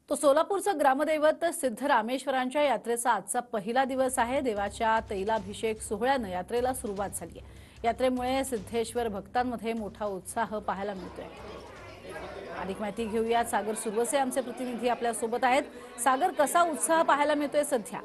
तो सोलापूरचा ग्रामदैवत सिद्धरामेश्वरांच्या यात्रेचा आजचा पहिला दिवस आहे। देवाच्या तैलाभिषेक सोहळ्यानं यात्रेला सुरुवात झाली आहे। यात्रेमुळे सिद्धेश्वर भक्तांमध्ये मोठा उत्साह पाहायला मिळतोय। अधिक माहिती घेऊया, सागर सुरवसे आमचे प्रतिनिधी आपल्या सोबत आहेत। सागर, कसा उत्साह पाहायला मिळतोय सध्या?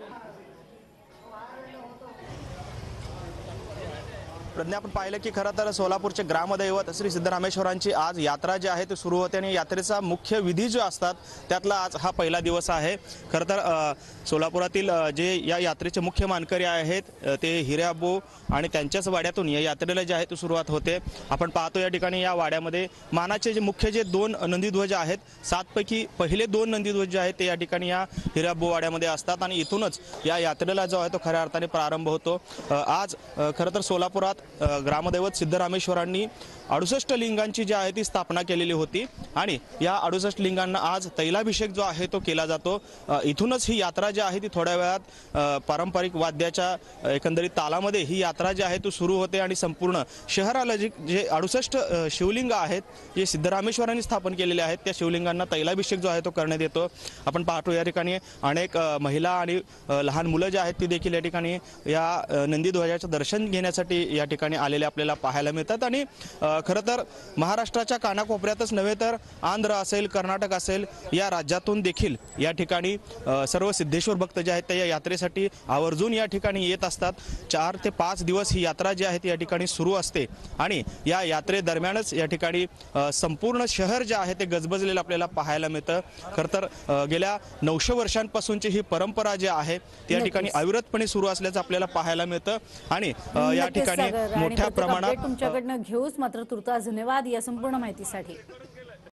प्रज्ञा, आपण पाहिलं की खरं तर सोलापूरचे ग्रामदैवत श्री सिद्धरामेश्वरांची आज यात्रा जी आहे ती सुरू होते आणि यात्रेचा मुख्य विधी जो असतात त्यातला आज हा पहिला दिवस आहे। खरं तर सोलापुरातील जे या यात्रेचे मुख्य मानकरी आहेत ते हिरेआबू आणि त्यांच्याच वाड्यातून या यात्रेला जे आहे ती सुरुवात होते। आपण पाहतो या ठिकाणी या वाड्यामध्ये मानाचे जे मुख्य जे 2 नंदीध्वज आहेत, 7 पैकी पहिले 2 नंदीध्वज जे आहेत ते या ठिकाणी या हिरेआबू वाड्यामध्ये असतात आणि इथूनच या यात्रेला जो आहे तो खऱ्या अर्थाने प्रारंभ होतो। आज खरं तर सोलापुरात ग्रामदैवत सिद्धरामेश्वरांनी 68 लिंगांची जी आहे ती स्थापना केलेली होती आणि या 68 लिंगांना आज तैलाभिषेक जो आहे तो केला जातो। इथूनच ही यात्रा जी आहे ती थोड्या वेळात पारंपरिक वाद्याच्या एकंदरीत तालामध्ये ही यात्रा जी आहे ती सुरू होते आणि संपूर्ण शहराला जे 68 शिवलिंग आहेत जे सिद्धरामेश्वरांनी स्थापन केलेले आहेत त्या शिवलिंगांना तैलाभिषेक जो आहे तो करण्यात येतो। आपण पाहतो या ठिकाणी अनेक महिला आणि लहान मुलं जे आहेत ती देखील या ठिकाणी या नंदीध्वजाचं दर्शन घेण्यासाठी या ठिकाणी आलेले आपल्याला पाहायला मिळतात आणि खरं तर महाराष्ट्राच्या कानाकोपऱ्यातच नव्हे तर आंध्र असेल, कर्नाटक असेल, या राज्यातून देखील या ठिकाणी सर्व सिद्धेश्वर भक्त जे आहेत त्या यात्रेसाठी आवर्जून या ठिकाणी येत असतात। 4 ते 5 दिवस ही यात्रा जी आहे ती या ठिकाणी सुरू असते आणि या यात्रेदरम्यानच या ठिकाणी संपूर्ण शहर जे आहे ते गजबजलेलं आपल्याला पाहायला मिळतं। खरं तर गेल्या 900 वर्षांपासूनची ही परंपरा जी आहे त्या ठिकाणी अविरतपणे सुरू असल्याचं आपल्याला पाहायला मिळतं आणि या ठिकाणी मोठ्या प्रमाणात तुमच्याकडनं घेऊच। मात्र तुर्तास धन्यवाद या संपूर्ण माहितीसाठी।